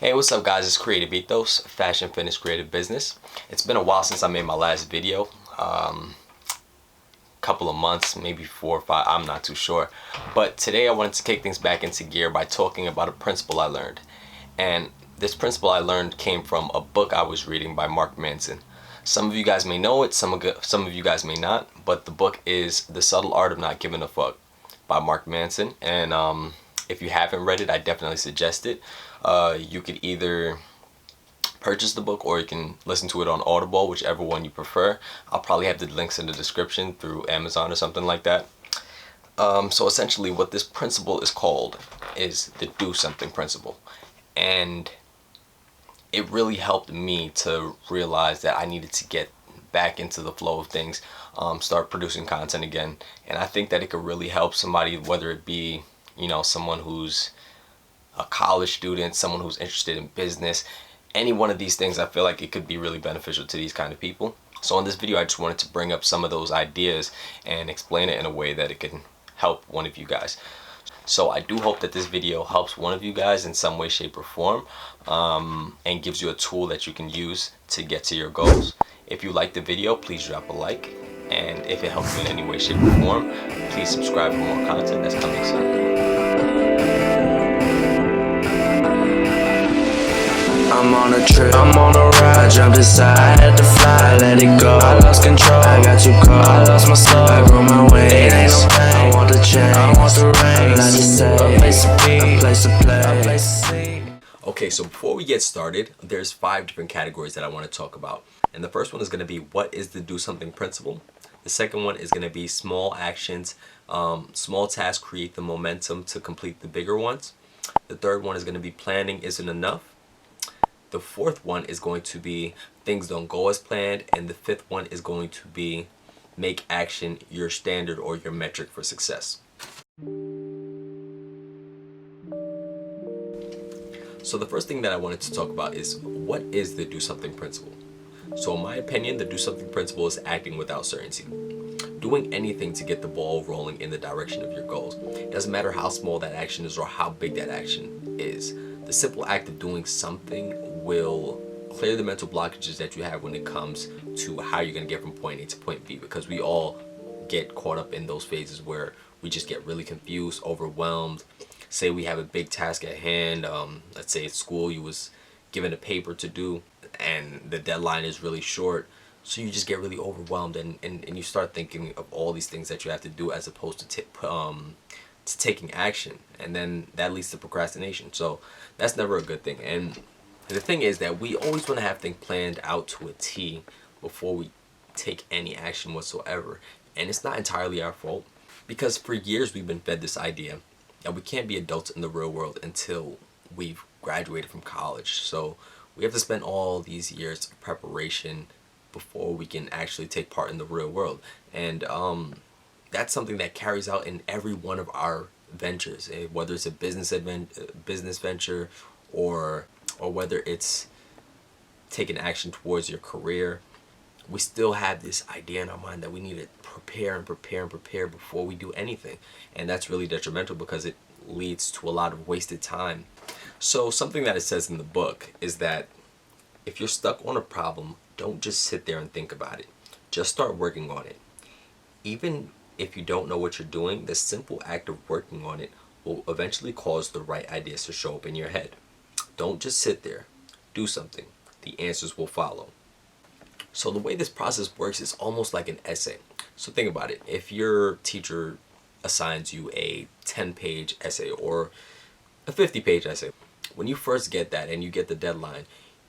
Hey, what's up guys? It's Creative Ethos, fashion, fitness, creative business. It's been a while since I made my last video. Couple of months, maybe 4 or 5, I'm not too sure. But today I wanted to kick things back into gear by talking about a principle I learned. And this principle I learned came from a book I was reading by Manson. Some of you guys may know it, some of you guys may not, but the book is The Subtle Art of Not Giving a Fuck by Manson. And if you haven't read it, I definitely suggest it. You could either purchase the book or you can listen to it on Audible, whichever one you prefer. I'll probably have the links in the description through Amazon or something like that. So essentially what this principle is called is the do something principle. And it really helped me to realize that I needed to get back into the flow of things, start producing content again. And I think that it could really help somebody, whether it be, someone who's a college student, someone who's interested in business, any one of these things. I feel like it could be really beneficial to these kind of people. So in this video, I just wanted to bring up some of those ideas and explain it in a way that it can help one of you guys. So I do hope that this video helps one of you guys in some way, shape, or form, and gives you a tool that you can use to get to your goals. If you like the video, please drop a like. And if it helps you in any way, shape, or form, please subscribe for more content that's coming soon. I'm on a trip, I'm on a ride, jumped inside, I had to fly, let it go, I lost control, I got too cold, I lost my soul, I grew my wings, it ain't no pain, I want the change, I want the rain, I like to say, a place to be, a place to play, a place to see. Okay, so before we get started, there's 5 different categories that I want to talk about. And the first one is going to be, what is the do something principle? The second one is going to be small actions, small tasks create the momentum to complete the bigger ones. The third one is going to be, planning isn't enough. The fourth one is going to be, things don't go as planned. And the fifth one is going to be, make action your standard or your metric for success. So the first thing that I wanted to talk about is, what is the do something principle? So in my opinion, the do something principle is acting without certainty. Doing anything to get the ball rolling in the direction of your goals. It doesn't matter how small that action is or how big that action is. The simple act of doing something will clear the mental blockages that you have when it comes to how you're going to get from point A to point B, because we all get caught up in those phases where we just get really confused, overwhelmed. Say we have a big task at hand, let's say at school you was given a paper to do and the deadline is really short, so you just get really overwhelmed and you start thinking of all these things that you have to do as opposed to taking action, and then that leads to procrastination. So that's never a good thing. And the thing is that we always want to have things planned out to a T before we take any action whatsoever. And it's not entirely our fault, because for years we've been fed this idea that we can't be adults in the real world until we've graduated from college. So we have to spend all these years of preparation before we can actually take part in the real world. And that's something that carries out in every one of our ventures, whether it's a business venture or whether it's taking action towards your career. We still have this idea in our mind that we need to prepare and prepare and prepare before we do anything. And that's really detrimental, because it leads to a lot of wasted time. So something that it says in the book is that if you're stuck on a problem, don't just sit there and think about it. Just start working on it. Even if you don't know what you're doing, the simple act of working on it will eventually cause the right ideas to show up in your head. Don't just sit there. Do something. The answers will follow. So the way this process works is almost like an essay. So think about it. If your teacher assigns you a 10-page essay or a 50-page essay, when you first get that and you get the deadline,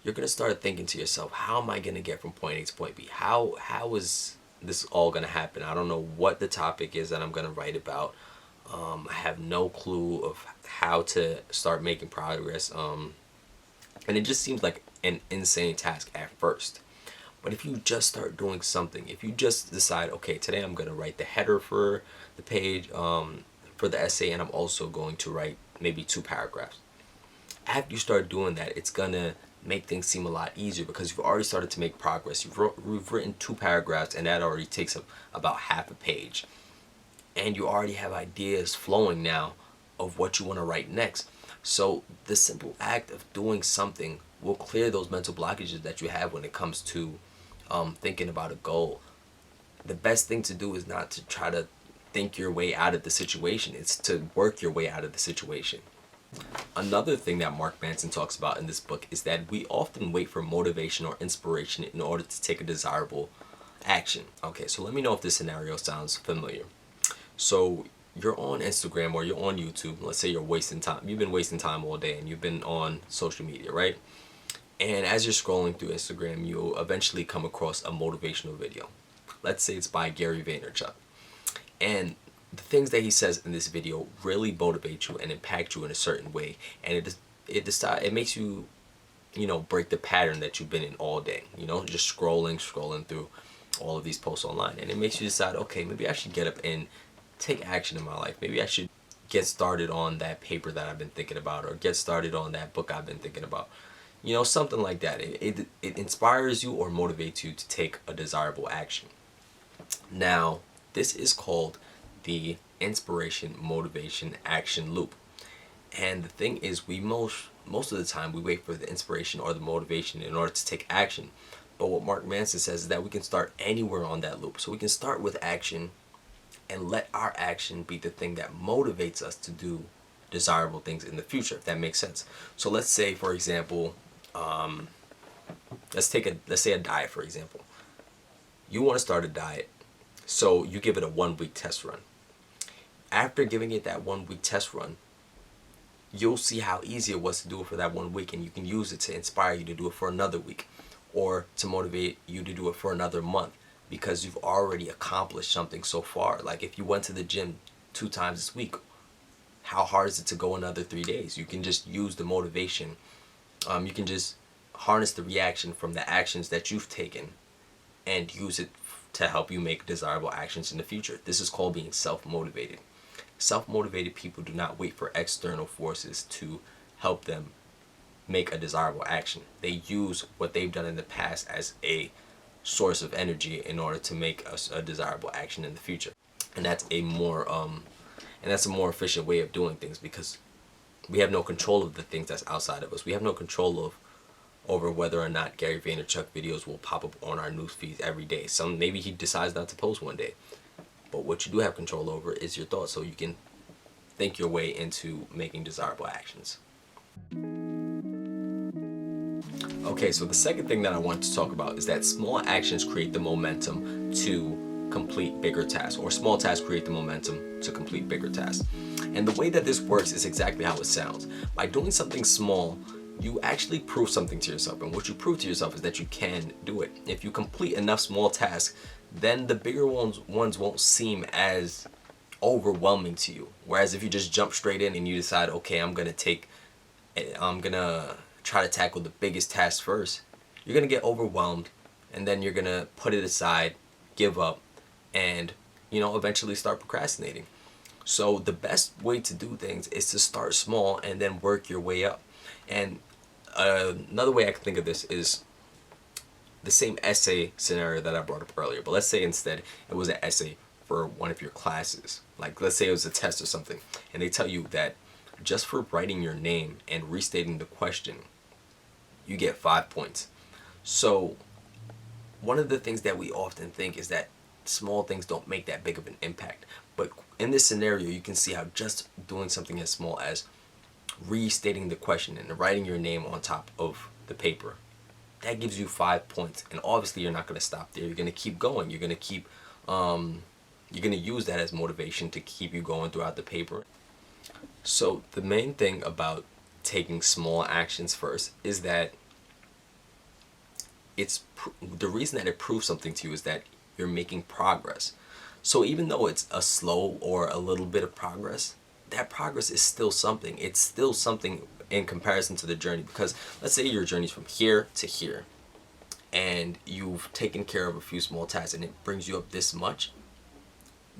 you're going to start thinking to yourself, how am I going to get from point A to point B? How is this all going to happen? I don't know what the topic is that I'm going to write about. I have no clue of how to start making progress. And it just seems like an insane task at first. But if you just start doing something, if you just decide, okay, today I'm going to write the header for the page, for the essay, and I'm also going to write maybe 2 paragraphs. After you start doing that, it's going to make things seem a lot easier, because you've already started to make progress. You've written 2 paragraphs, and that already takes up about half a page. And you already have ideas flowing now of what you want to write next. So the simple act of doing something will clear those mental blockages that you have when it comes to thinking about a goal. The best thing to do is not to try to think your way out of the situation. It's to work your way out of the situation. Another thing that Mark Manson talks about in this book is that we often wait for motivation or inspiration in order to take a desirable action. Okay, so let me know if this scenario sounds familiar. So you're on Instagram or you're on YouTube. Let's say you're wasting time. You've been wasting time all day and you've been on social media, right? And as you're scrolling through Instagram, you'll eventually come across a motivational video. Let's say it's by Gary Vaynerchuk. And the things that he says in this video really motivate you and impact you in a certain way. And it makes you, break the pattern that you've been in all day. Just scrolling through all of these posts online. And it makes you decide, okay, maybe I should get up and take action in my life. Maybe I should get started on that paper that I've been thinking about, or get started on that book I've been thinking about. Something like that. It inspires you or motivates you to take a desirable action. Now, this is called the inspiration, motivation, action loop. And the thing is, we most of the time we wait for the inspiration or the motivation in order to take action. But what Mark Manson says is that we can start anywhere on that loop. So we can start with action and let our action be the thing that motivates us to do desirable things in the future, if that makes sense. So let's say, for example, let's say a diet, for example. You want to start a diet, so you give it a 1-week test run. After giving it that 1-week test run, you'll see how easy it was to do it for that 1 week, and you can use it to inspire you to do it for another week, or to motivate you to do it for another month, because you've already accomplished something so far. Like if you went to the gym 2 times this week, how hard is it to go another 3 days? You can just use the motivation. You can just harness the reaction from the actions that you've taken and use it to help you make desirable actions in the future. This is called being self-motivated. Self-motivated people do not wait for external forces to help them make a desirable action. They use what they've done in the past as a source of energy in order to make a desirable action in the future. And that's a more efficient way of doing things, because we have no control of the things that's outside of us. We have no control over whether or not Gary Vaynerchuk videos will pop up on our news feeds every day. Maybe he decides not to post one day. But what you do have control over is your thoughts, so you can think your way into making desirable actions. Okay, so the second thing that I want to talk about is that small actions create the momentum to complete bigger tasks, or small tasks create the momentum to complete bigger tasks. And the way that this works is exactly how it sounds. By doing something small, you actually prove something to yourself, and what you prove to yourself is that you can do it. If you complete enough small tasks, then the bigger ones won't seem as overwhelming to you. Whereas if you just jump straight in and you decide, okay, I'm gonna try to tackle the biggest task first, you're gonna get overwhelmed, and then you're gonna put it aside, give up, and eventually start procrastinating. So the best way to do things is to start small and then work your way up. And another way I can think of this is the same essay scenario that I brought up earlier, but let's say instead it was an essay for one of your classes. Like let's say it was a test or something, and they tell you that just for writing your name and restating the question, you get 5 points. So one of the things that we often think is that small things don't make that big of an impact. But in this scenario, you can see how just doing something as small as restating the question and writing your name on top of the paper, that gives you 5 points. And obviously you're not going to stop there. You're going to keep going. You're going to use that as motivation to keep you going throughout the paper. So the main thing about taking small actions first is that the reason that it proves something to you is that you're making progress. So even though it's a slow or a little bit of progress, that progress is still something. It's still something in comparison to the journey, because let's say your journey's from here to here and you've taken care of a few small tasks and it brings you up this much.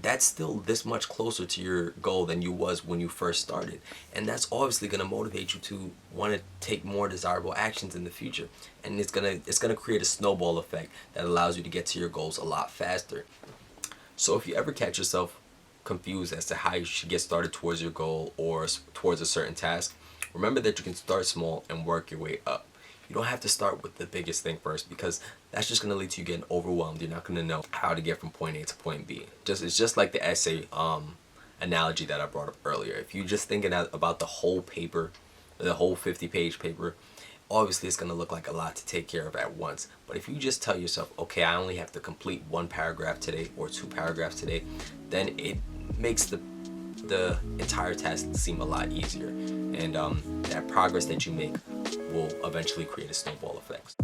That's still this much closer to your goal than you was when you first started, and that's obviously going to motivate you to want to take more desirable actions in the future, and it's gonna create a snowball effect that allows you to get to your goals a lot faster. So if you ever catch yourself confused as to how you should get started towards your goal or towards a certain task, Remember that you can start small and work your way up. You don't have to start with the biggest thing first, because that's just going to lead to you getting overwhelmed. You're not going to know how to get from point A to point B. It's just like the essay analogy that I brought up earlier. If you're just thinking about the whole paper, the whole 50-page paper, obviously it's going to look like a lot to take care of at once. But if you just tell yourself, okay, I only have to complete 1 paragraph today or 2 paragraphs today, then it makes the entire task seem a lot easier. And that progress that you make will eventually create a snowball effect.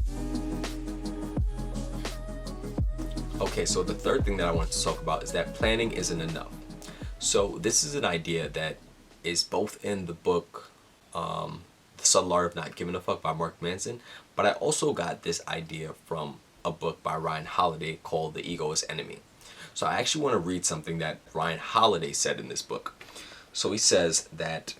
Okay, so the third thing that I want to talk about is that planning isn't enough. So this is an idea that is both in the book The Subtle Art of Not Giving a Fuck by Mark Manson, but I also got this idea from a book by Ryan Holiday called The Ego is Enemy. So I actually want to read something that Ryan Holiday said in this book. So he says that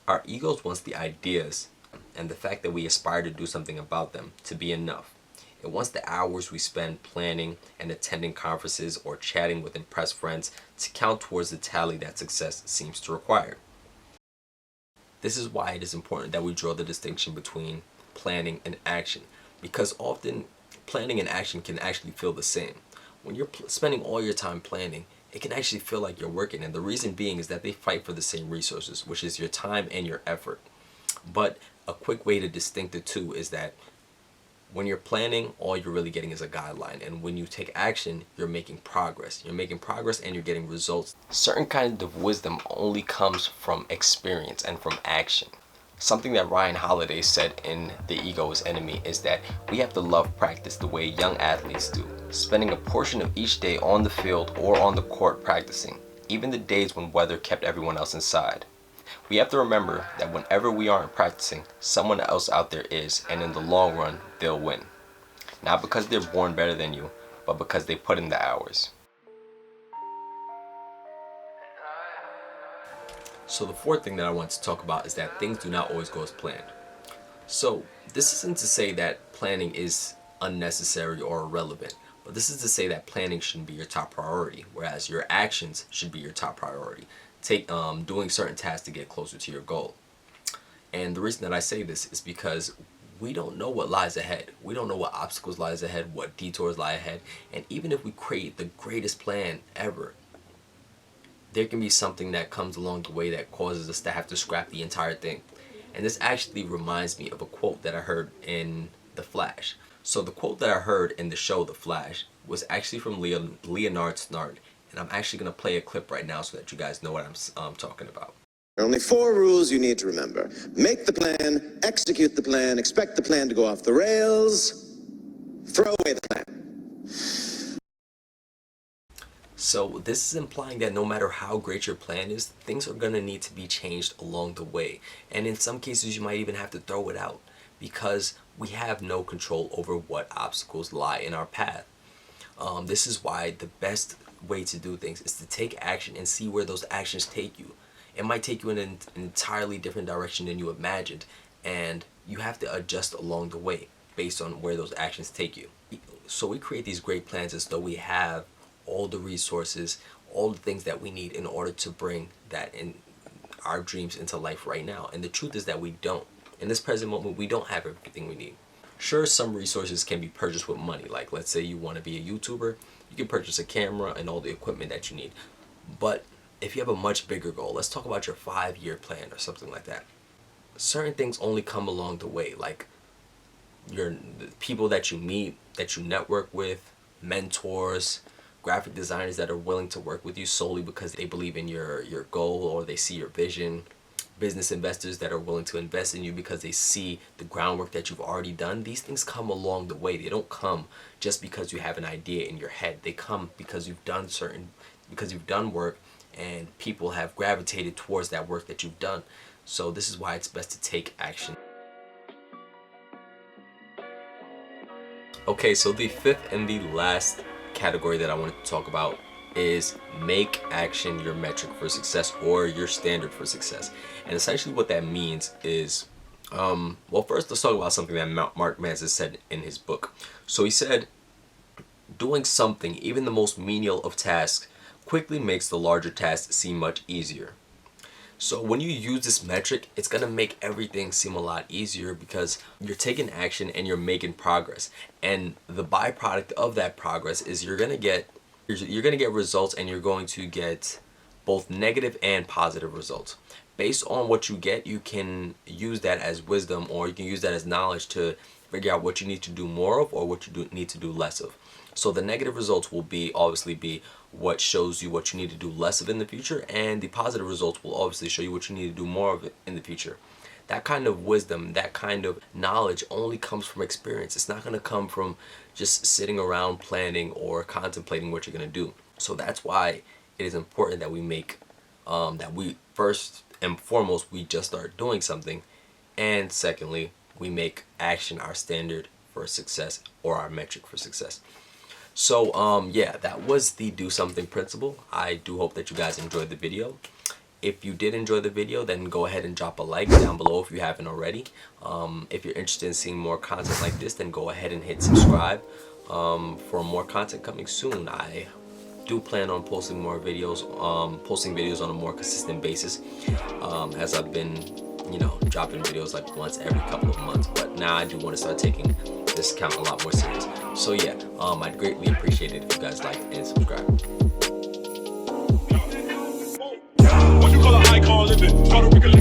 our egos wants the ideas and the fact that we aspire to do something about them to be enough. It wants the hours we spend planning and attending conferences or chatting with impressed friends to count towards the tally that success seems to require. This is why it is important that we draw the distinction between planning and action, because often planning and action can actually feel the same. When you're spending all your time planning, it can actually feel like you're working, and the reason being is that they fight for the same resources, which is your time and your effort. But a quick way to distinct the two is that when you're planning, all you're really getting is a guideline, and when you take action, you're making progress. You're making progress and you're getting results. Certain kind of wisdom only comes from experience and from action. Something that Ryan Holiday said in The Ego is Enemy is that we have to love practice the way young athletes do, spending a portion of each day on the field or on the court practicing, even the days when weather kept everyone else inside. We have to remember that whenever we aren't practicing, someone else out there is, and in the long run, they'll win. Not because they're born better than you, but because they put in the hours. So the fourth thing that I want to talk about is that things do not always go as planned. So this isn't to say that planning is unnecessary or irrelevant, but this is to say that planning shouldn't be your top priority, whereas your actions should be your top priority. Doing certain tasks to get closer to your goal. And the reason that I say this is because we don't know what lies ahead. We don't know what obstacles lies ahead, what detours lie ahead, and even if we create the greatest plan ever, there can be something that comes along the way that causes us to have to scrap the entire thing. And this actually reminds me of a quote that I heard in The Flash. So the quote that I heard in the show The Flash was actually from Leonard Snart. And I'm actually going to play a clip right now so that you guys know what I'm talking about. There are only 4 rules you need to remember. Make the plan, execute the plan, expect the plan to go off the rails, throw away the plan. So this is implying that no matter how great your plan is, things are going to need to be changed along the way. And in some cases you might even have to throw it out, because we have no control over what obstacles lie in our path. This is why the best way to do things is to take action and see where those actions take you. It might take you in an entirely different direction than you imagined, and you have to adjust along the way based on where those actions take you. So we create these great plans as though we have all the resources, all the things that we need in order to bring that in our dreams into life right now. And the truth is that we don't. In this present moment, we don't have everything we need. Sure, some resources can be purchased with money. Like, let's say you want to be a YouTuber, you can purchase a camera and all the equipment that you need. But if you have a much bigger goal, let's talk about your 5-year plan or something like that. Certain things only come along the way, like the people that you meet, that you network with, mentors, graphic designers that are willing to work with you solely because they believe in your goal or they see your vision. Business investors that are willing to invest in you because they see the groundwork that you've already done. These things come along the way. They don't come just because you have an idea in your head. They come because you've done work and people have gravitated towards that work that you've done. So this is why it's best to take action. Okay, so the fifth and the last category that I wanted to talk about is make action your metric for success or your standard for success. And essentially what that means is, well, first let's talk about something that Mark Manson said in his book. So he said, doing something, even the most menial of tasks, quickly makes the larger tasks seem much easier. So when you use this metric, it's gonna make everything seem a lot easier because you're taking action and you're making progress. And the byproduct of that progress is you're gonna get results, and you're going to get both negative and positive results. Based on what you get, you can use that as wisdom, or you can use that as knowledge to figure out what you need to do more of or what you need to do less of. So the negative results will obviously be what shows you what you need to do less of in the future, and the positive results will obviously show you what you need to do more of it in the future. That kind of wisdom, that kind of knowledge only comes from experience. It's not going to come from just sitting around planning or contemplating what you're going to do. So that's why it is important that we make, that we first and foremost, we just start doing something. And secondly, we make action our standard for success, or our metric for success. So yeah, that was the do something principle. I do hope that you guys enjoyed the video. If you did enjoy the video, then go ahead and drop a like down below if you haven't already. If you're interested in seeing more content like this, then go ahead and hit subscribe for more content coming soon. I do plan on posting more videos, posting videos on a more consistent basis, as I've been, dropping videos like once every couple of months. But now I do want to start taking this account a lot more serious. So yeah, I'd greatly appreciate it if you guys like and subscribe. What you call an icon living?